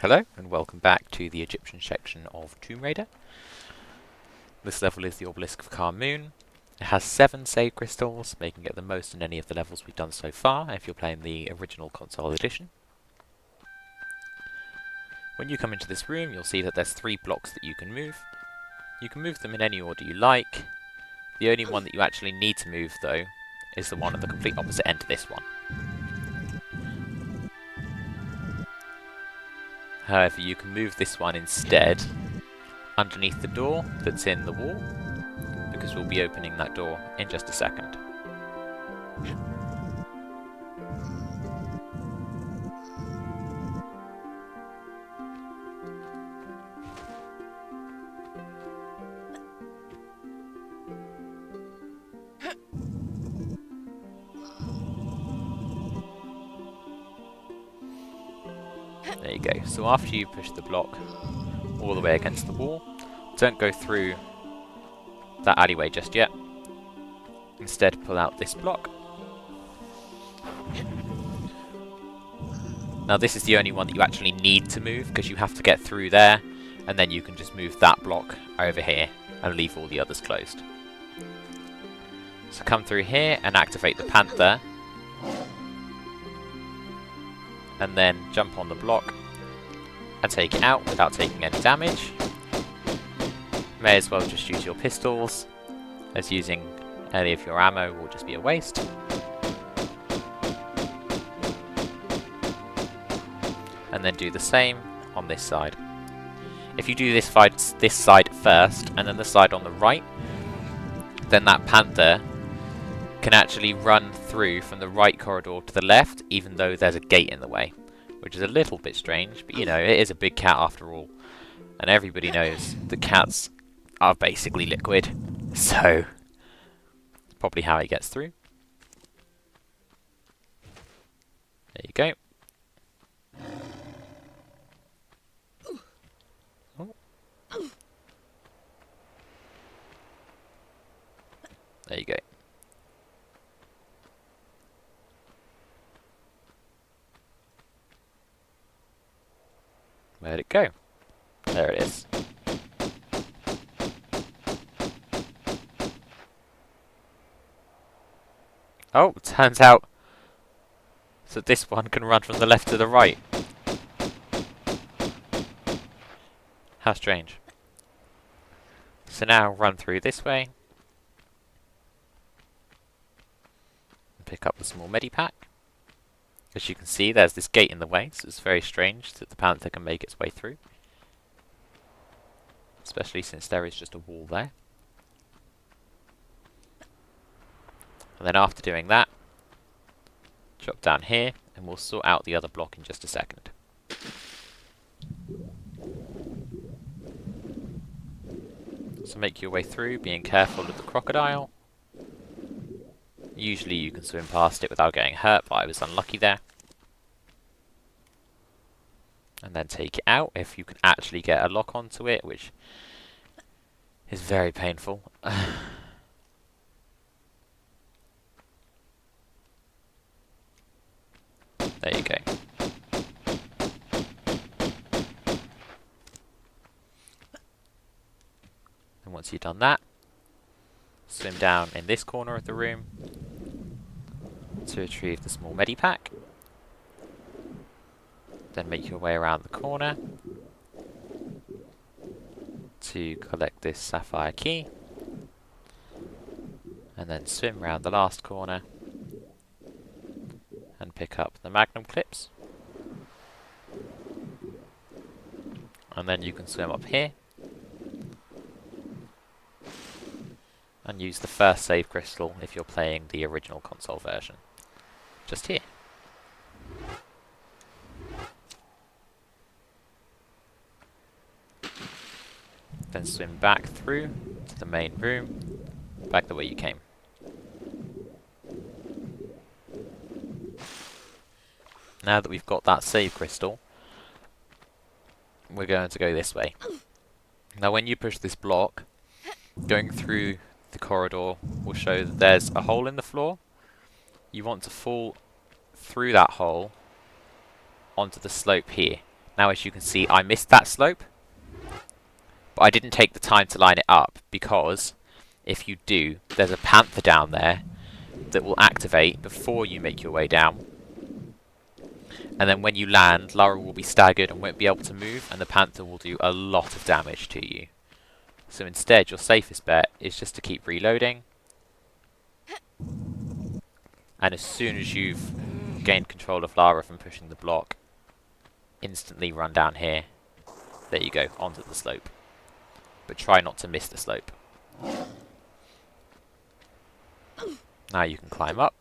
Hello and welcome back to the Egyptian section of Tomb Raider. This level is the Obelisk of Khamoon. It has 7 save crystals, making it the most in any of the levels we've done so far if you're playing the original console edition. When you come into this room, you'll see that there's 3 blocks that you can move. You can move them in any order you like. The only one that you actually need to move, though, is the one at the complete opposite end to this one. However, you can move this one instead underneath the door that's in the wall, because we'll be opening that door in just a second. There you go. So after you push the block all the way against the wall, don't go through that alleyway just yet. Instead, pull out this block. Now this is the only one that you actually need to move, because you have to get through there, and then you can just move that block over here and leave all the others closed. So come through here and activate the panther, and then jump on the block and take it out without taking any damage. May as well just use your pistols, as using any of your ammo will just be a waste. And then do the same on this side. If you do this side first, and then the side on the right, then that panther can actually run through from the right corridor to the left, even though there's a gate in the way. Which is a little bit strange, but you know, it is a big cat after all. And everybody knows that cats are basically liquid, so it's probably how he gets through. There you go. Oh. There you go. Where'd it go? There it is. Oh, turns out that this one can run from the left to the right. How strange. So now run through this way. And pick up the small medipack. As you can see, there's this gate in the way, so it's very strange that the panther can make its way through. Especially since there is just a wall there. And then after doing that, drop down here, and we'll sort out the other block in just a second. So make your way through, being careful of the crocodile. Usually you can swim past it without getting hurt, but I was unlucky there. And then take it out if you can actually get a lock onto it, which is very painful. There you go. And once you've done that, swim down in this corner of the room to retrieve the small medipack. Then make your way around the corner to collect this sapphire key. And then swim round the last corner and pick up the magnum clips. And then you can swim up here and use the first save crystal if you're playing the original console version. Just here. Then swim back through to the main room, back the way you came. Now that we've got that save crystal, we're going to go this way. Now when you push this block, going through the corridor will show that there's a hole in the floor. You want to fall through that hole onto the slope here. Now as you can see, I missed that slope, but I didn't take the time to line it up, because if you do, there's a panther down there that will activate before you make your way down. And then when you land, Lara will be staggered and won't be able to move, and the panther will do a lot of damage to you. So instead, your safest bet is just to keep reloading. And as soon as you've gained control of Lara from pushing the block, instantly run down here. There you go, onto the slope. But try not to miss the slope. Now you can climb up.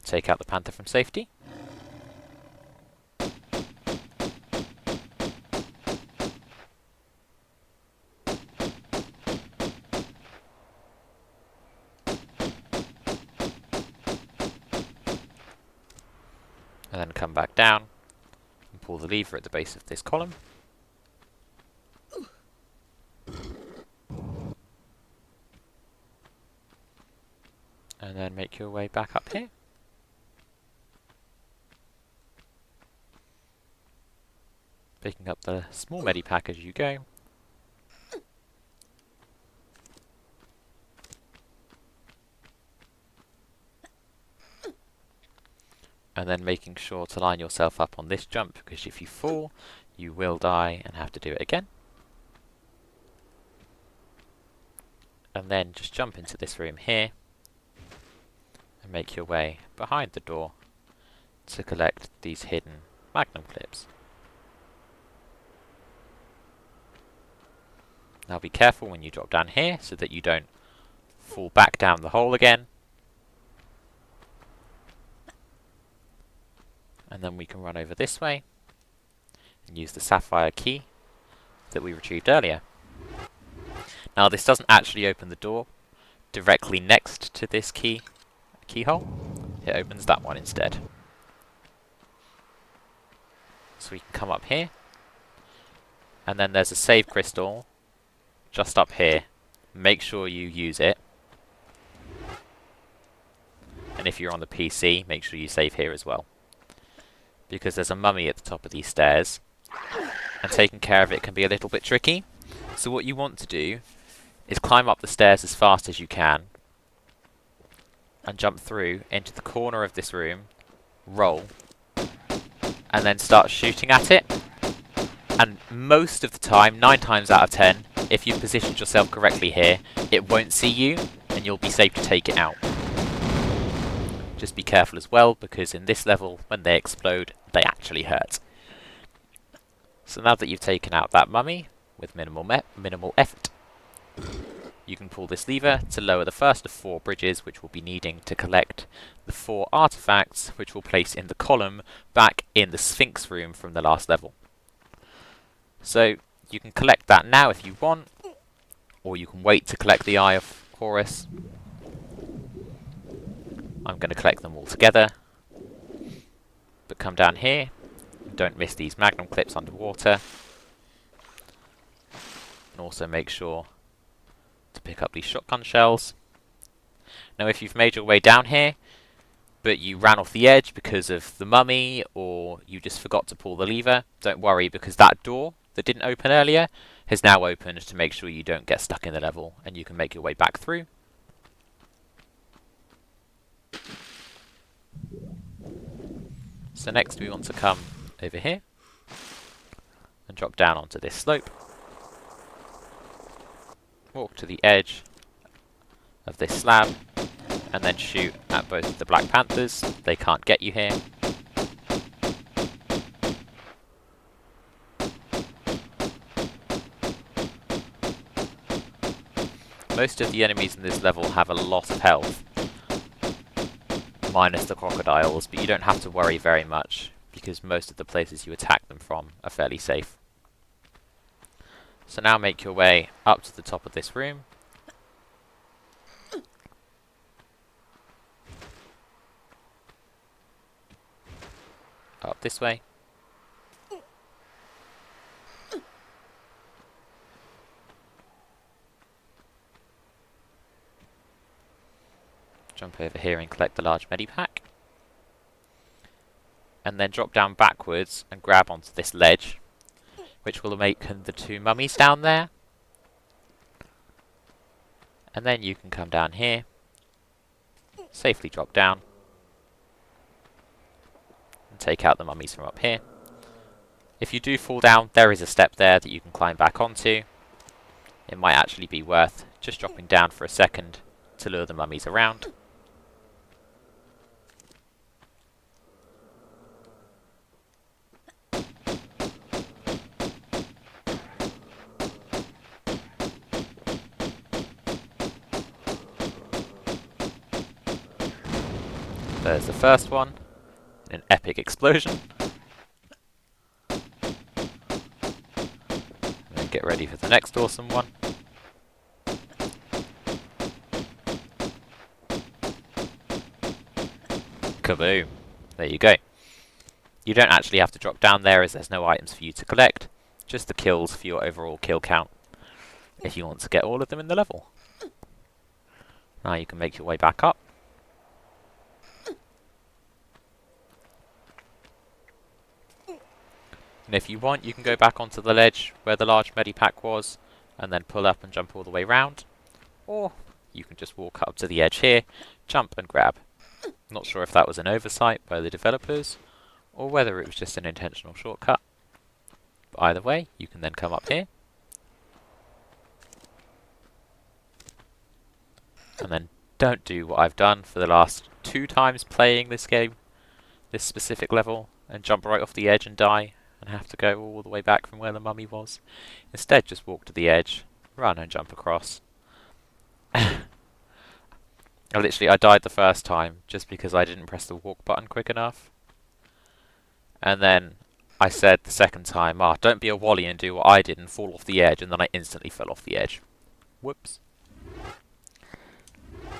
Take out the panther from safety. And then come back down and pull the lever at the base of this column. And then make your way back up here. Picking up the small medipack as you go. And then making sure to line yourself up on this jump, because if you fall, you will die and have to do it again. And then just jump into this room here and make your way behind the door to collect these hidden magnum clips. Now be careful when you drop down here so that you don't fall back down the hole again. And then we can run over this way and use the sapphire key that we retrieved earlier. Now this doesn't actually open the door directly next to this keyhole. It opens that one instead. So we can come up here, and then there's a save crystal just up here. Make sure you use it. And if you're on the PC, make sure you save here as well, because there's a mummy at the top of these stairs, and taking care of it can be a little bit tricky. So what you want to do is climb up the stairs as fast as you can, and jump through into the corner of this room, roll, and then start shooting at it. And most of the time, 9 times out of 10, if you've positioned yourself correctly here, it won't see you, and you'll be safe to take it out. Just be careful as well, because in this level, when they explode, they actually hurt. So now that you've taken out that mummy, with minimal effort, you can pull this lever to lower the first of 4 bridges, which we'll be needing to collect the 4 artifacts, which we'll place in the column back in the Sphinx room from the last level. So you can collect that now if you want, or you can wait to collect the Eye of Horus. I'm going to collect them all together, but come down here, and don't miss these magnum clips underwater, and also make sure to pick up these shotgun shells. Now if you've made your way down here, but you ran off the edge because of the mummy, or you just forgot to pull the lever, don't worry, because that door that didn't open earlier has now opened to make sure you don't get stuck in the level, and you can make your way back through. So next we want to come over here and drop down onto this slope. Walk to the edge of this slab and then shoot at both of the Black Panthers. They can't get you here. Most of the enemies in this level have a lot of health, minus the crocodiles, but you don't have to worry very much, because most of the places you attack them from are fairly safe. So now make your way up to the top of this room. Up this way. Jump over here and collect the large medipack. and then drop down backwards and grab onto this ledge, which will make the two mummies down there. And then you can come down here, safely drop down, and take out the mummies from up here. If you do fall down, there is a step there that you can climb back onto. It might actually be worth just dropping down for a second to lure the mummies around. There's the first one, an epic explosion. And then get ready for the next awesome one. Kaboom! There you go. You don't actually have to drop down there as there's no items for you to collect, just the kills for your overall kill count if you want to get all of them in the level. Now you can make your way back up. And if you want, you can go back onto the ledge where the large medipack was, and then pull up and jump all the way round. Or you can just walk up to the edge here, jump and grab. Not sure if that was an oversight by the developers, or whether it was just an intentional shortcut. But either way, you can then come up here, and then don't do what I've done for the last 2 times playing this game, this specific level, and jump right off the edge and die, and have to go all the way back from where the mummy was. Instead, just walk to the edge, run and jump across. I died the first time just because I didn't press the walk button quick enough. And then I said the second time, don't be a wally and do what I did and fall off the edge, and then I instantly fell off the edge. Whoops.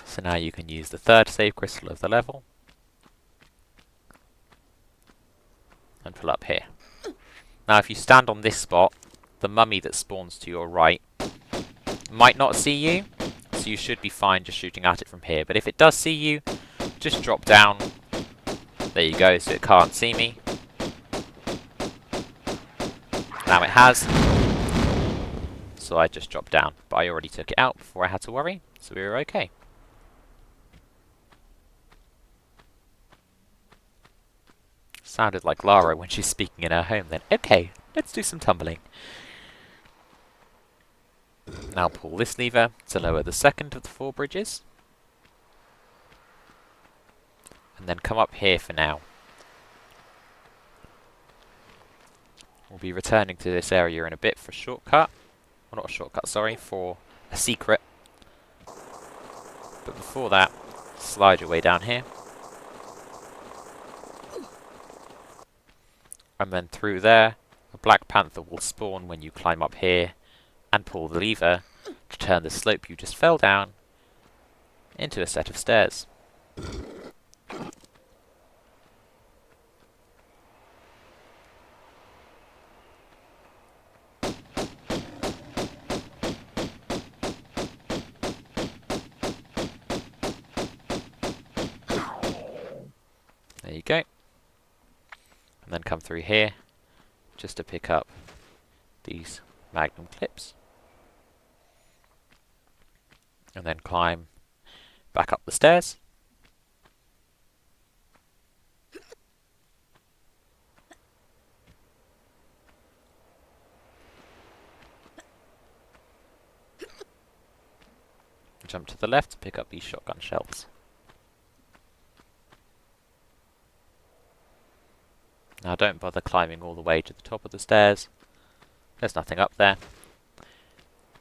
So now you can use the third save crystal of the level and pull up here. Now if you stand on this spot, the mummy that spawns to your right might not see you, so you should be fine just shooting at it from here. But if it does see you, just drop down. There you go, so it can't see me. Now it has. So I just dropped down, but I already took it out before I had to worry, so we were okay. Sounded like Lara when she's speaking in her home then. Okay, let's do some tumbling. Now pull this lever to lower the second of the 4 bridges. And then come up here for now. We'll be returning to this area in a bit for a shortcut. Well, not a shortcut, sorry, for a secret. But before that, slide your way down here. And then through there, a black panther will spawn when you climb up here and pull the lever to turn the slope you just fell down into a set of stairs. There you go. And then come through here just to pick up these magnum clips. And then climb back up the stairs. Jump to the left to pick up these shotgun shells. Now don't bother climbing all the way to the top of the stairs. There's nothing up there.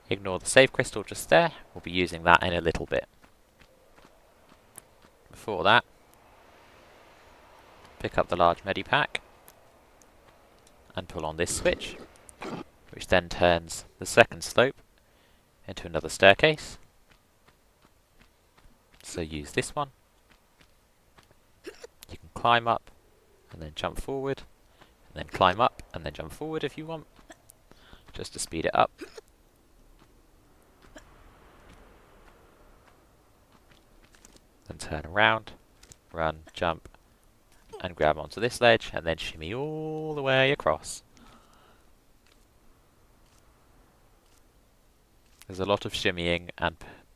Ignore the save crystal just there. We'll be using that in a little bit. Before that, pick up the large medipack and pull on this switch, which then turns the second slope into another staircase. So use this one. You can climb up and then jump forward, and then climb up and then jump forward if you want, just to speed it up. Then turn around, run, jump, and grab onto this ledge, and then shimmy all the way across. There's a lot of shimmying and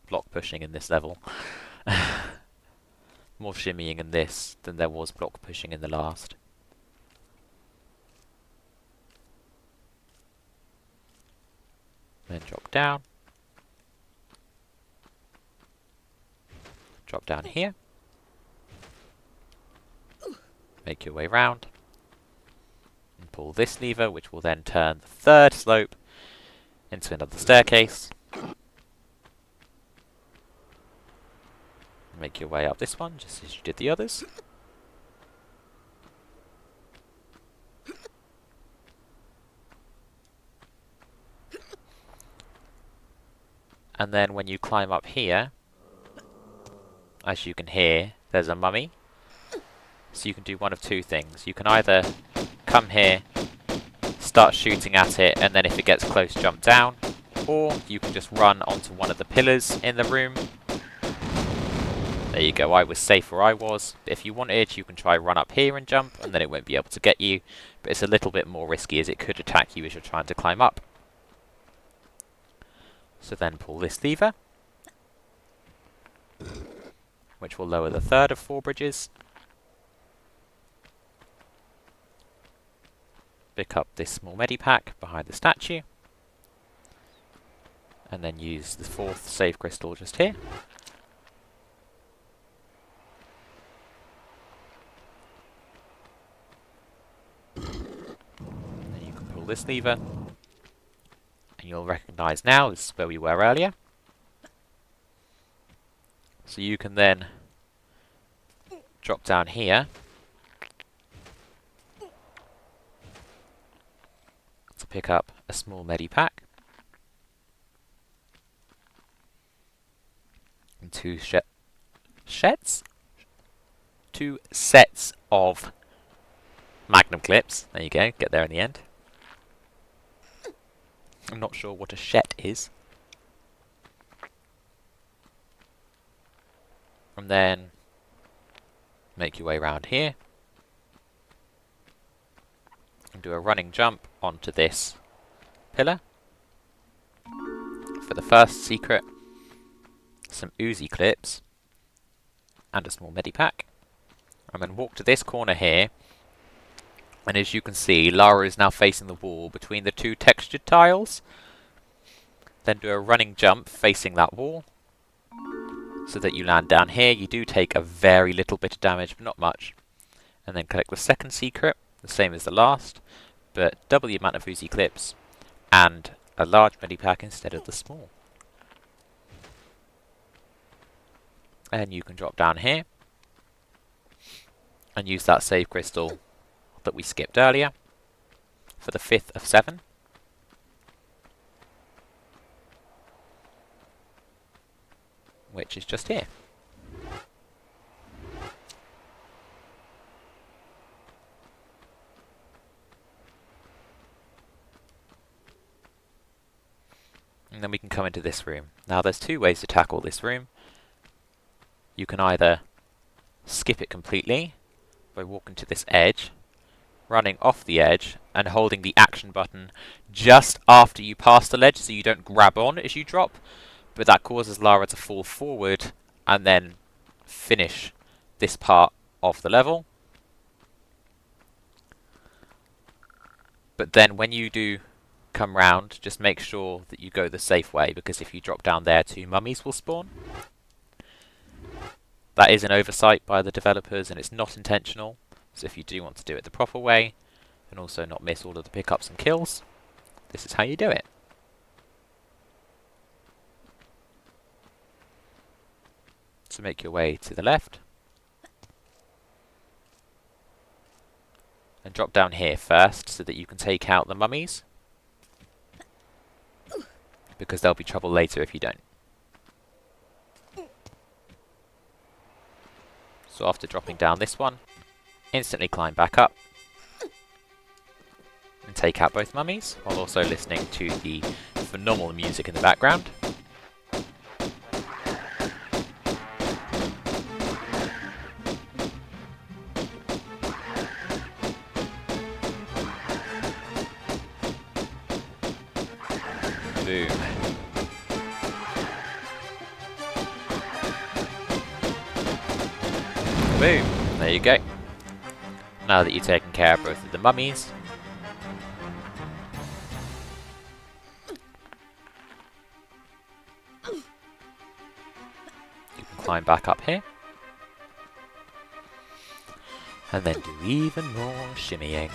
block pushing in this level. More shimmying in this than there was block pushing in the last. Then drop down. Drop down here. Make your way round. And pull this lever, which will then turn the third slope into another staircase. Make your way up this one, just as you did the others. And then when you climb up here, as you can hear, there's a mummy. So you can do one of two things. You can either come here, start shooting at it, and then if it gets close, jump down. Or you can just run onto one of the pillars in the room. There you go, I was safe where I was. But if you wanted, you can try run up here and jump, and then it won't be able to get you. But it's a little bit more risky as it could attack you as you're trying to climb up. So then pull this lever, which will lower the third of 4 bridges. Pick up this small medipack behind the statue. And then use the 4th save crystal just here. And then you can pull this lever. And you'll recognise now, this is where we were earlier. So you can then drop down here to pick up a small medipack. And 2 sets of magnum clips. There you go, get there in the end. I'm not sure what a shet is. And then make your way around here and do a running jump onto this pillar. For the first secret, some Uzi clips and a small medipack. And then walk to this corner here. And as you can see, Lara is now facing the wall between the 2 textured tiles. Then do a running jump facing that wall, so that you land down here. You do take a very little bit of damage, but not much. And then collect the second secret, the same as the last, but double the amount of Uzi clips, and a large medipack instead of the small. And you can drop down here, and use that save crystal that we skipped earlier for the 5th of 7. Which is just here. And then we can come into this room. Now there's 2 ways to tackle this room. You can either skip it completely by walking to this edge, running off the edge and holding the action button just after you pass the ledge so you don't grab on as you drop, but that causes Lara to fall forward and then finish this part of the level. But then when you do come round, just make sure that you go the safe way, because if you drop down there, 2 mummies will spawn. That is an oversight by the developers and it's not intentional. So if you do want to do it the proper way, and also not miss all of the pickups and kills, this is how you do it. So make your way to the left, and drop down here first so that you can take out the mummies, because there'll be trouble later if you don't. So after dropping down this one, instantly climb back up and take out both mummies, while also listening to the phenomenal music in the background. Boom. Boom. There you go. Now that you've taken care of both of the mummies, you can climb back up here. And then do even more shimmying.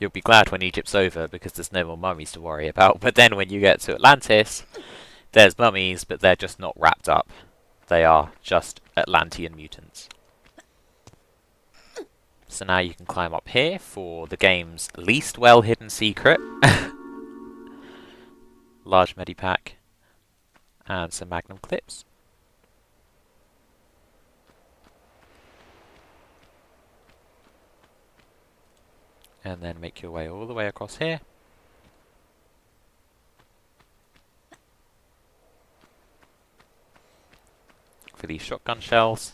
You'll be glad when Egypt's over because there's no more mummies to worry about. But then when you get to Atlantis, there's mummies, but they're just not wrapped up. They are just Atlantean mutants. So now you can climb up here for the game's least well-hidden secret. Large medipack and some magnum clips. And then make your way all the way across here. For these shotgun shells.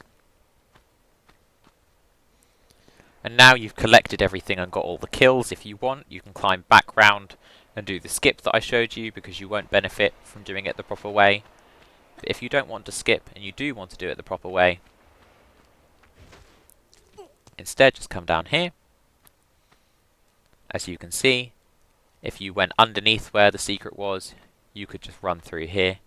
And now you've collected everything and got all the kills. If you want, you can climb back round and do the skip that I showed you, because you won't benefit from doing it the proper way. But if you don't want to skip and you do want to do it the proper way, instead just come down here. As you can see, if you went underneath where the secret was, you could just run through here.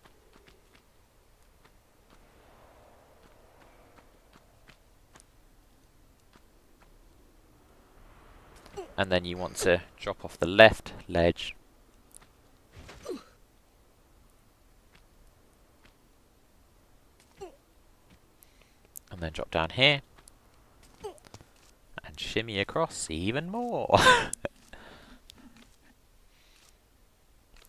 And then you want to drop off the left ledge. And then drop down here. And shimmy across even more.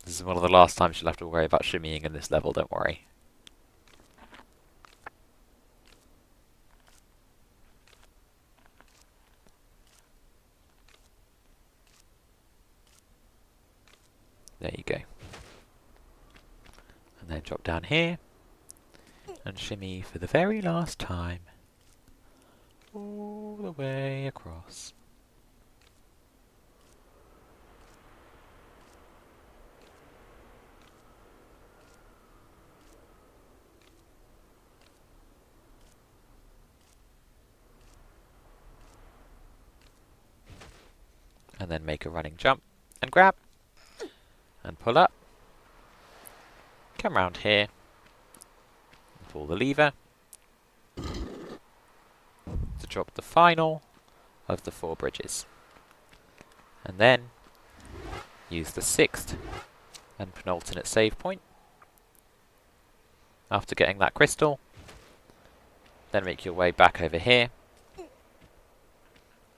This is one of the last times you'll have to worry about shimmying in this level, don't worry. There you go. And then drop down here. And shimmy for the very last time. All the way across. And then make a running jump and grab and pull up. Come round here and pull the lever to drop the final of the 4 bridges. And then use the 6th and penultimate save point. After getting that crystal, then make your way back over here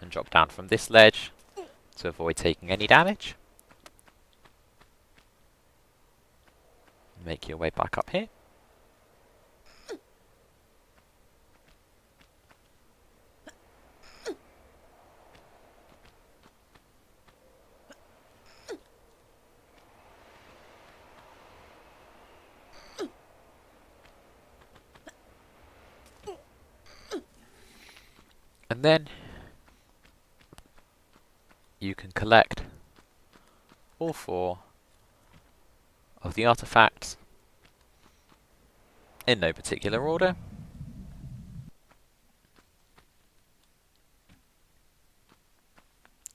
and drop down from this ledge to avoid taking any damage. Make your way back up here. And then you can collect all 4 of the artifacts in no particular order.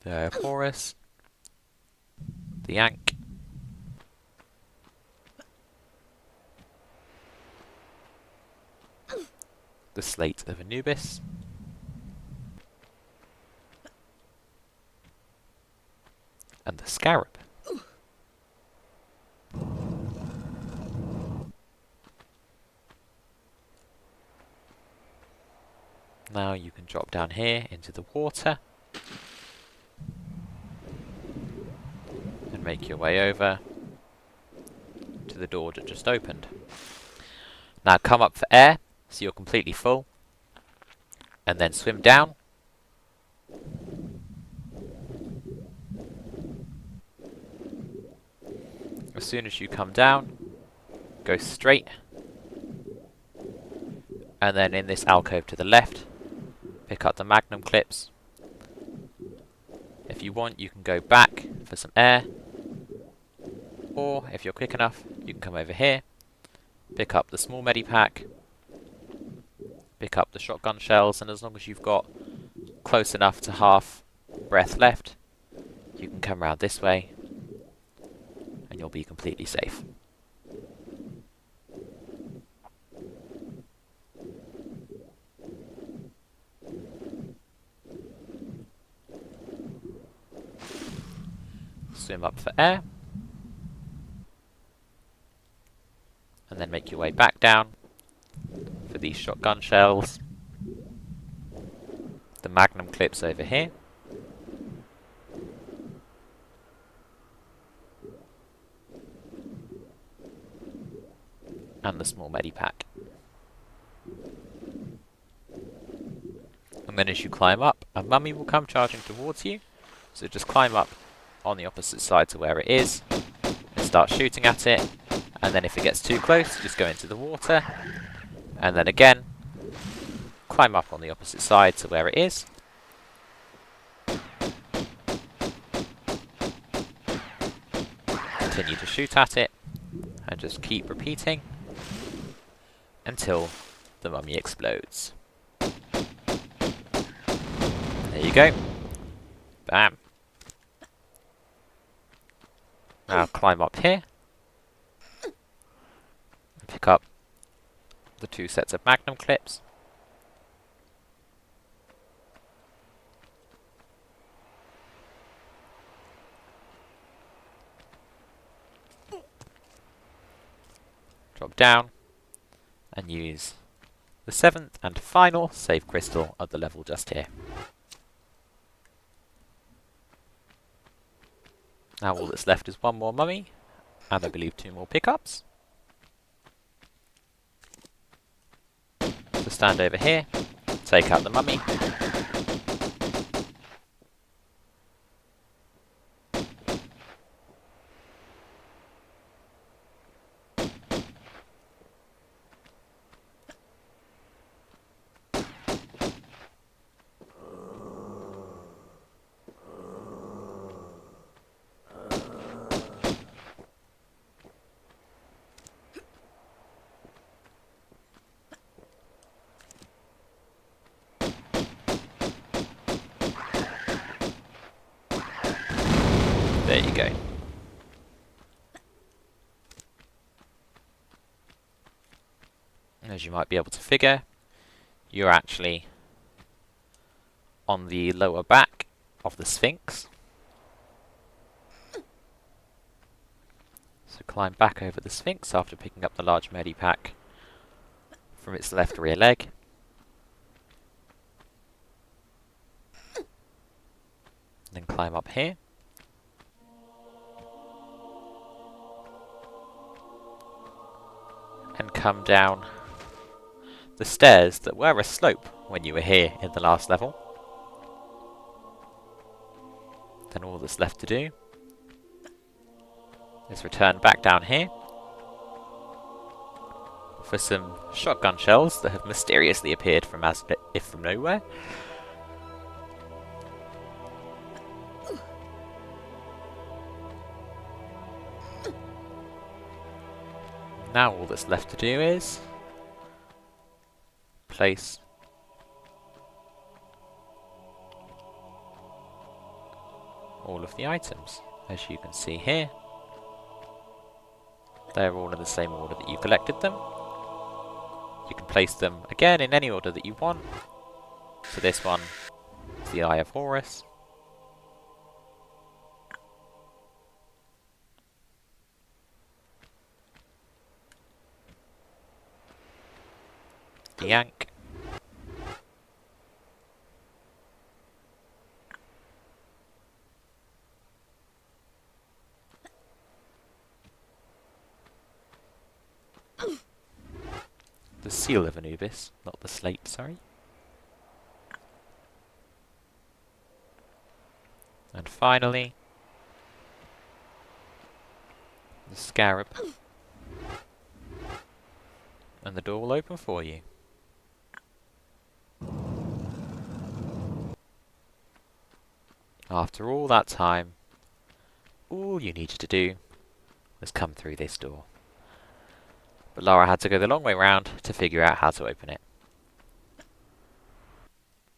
The Horus, the Ankh, the Slate of Anubis, and the Scarab. Now you can drop down here into the water and make your way over to the door that just opened. Now come up for air, so you're completely full, and then swim down. As soon as you come down, go straight And then in this alcove to the left, pick up the magnum clips. If you want, you can go back for some air, or if you're quick enough, you can come over here, pick up the small medipack, pick up the shotgun shells, and as long as you've got close enough to half breath left, you can come around this way, and you'll be completely safe. Swim up for air, and then make your way back down for these shotgun shells, the magnum clips over here, and the small medipack. And then as you climb up, a mummy will come charging towards you, so just climb up on the opposite side to where it is, and start shooting at it, and then if it gets too close, just go into the water, and then again, climb up on the opposite side to where it is, continue to shoot at it, and just keep repeating until the mummy explodes. There you go. Bam. Now climb up here, and pick up the 2 sets of magnum clips. Drop down, and use the 7th and final save crystal of the level just here. Now all that's left is 1 more mummy, and I believe 2 more pickups. So stand over here, take out the mummy, there you go. As you might be able to figure, you're actually on the lower back of the Sphinx. So climb back over the Sphinx after picking up the large medipack from its left rear leg. Then climb up here. And come down the stairs that were a slope when you were here in the last level. Then all that's left to do is return back down here for some shotgun shells that have mysteriously appeared from as if from nowhere. Now all that's left to do is place all of the items. As you can see here, they're all in the same order that you collected them. You can place them again in any order that you want. So this one is the Eye of Horus. The Yank. The Seal of Anubis, not the slate, sorry. And finally, the Scarab. And the door will open for you. After all that time, all you needed to do was come through this door. But Lara had to go the long way round to figure out how to open it.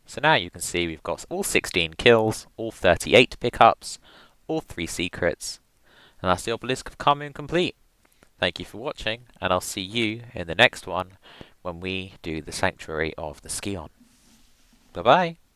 So now you can see we've got all 16 kills, all 38 pickups, all 3 secrets, and that's the Obelisk of Khamoon complete. Thank you for watching, and I'll see you in the next one when we do the Sanctuary of the Scion. Bye bye!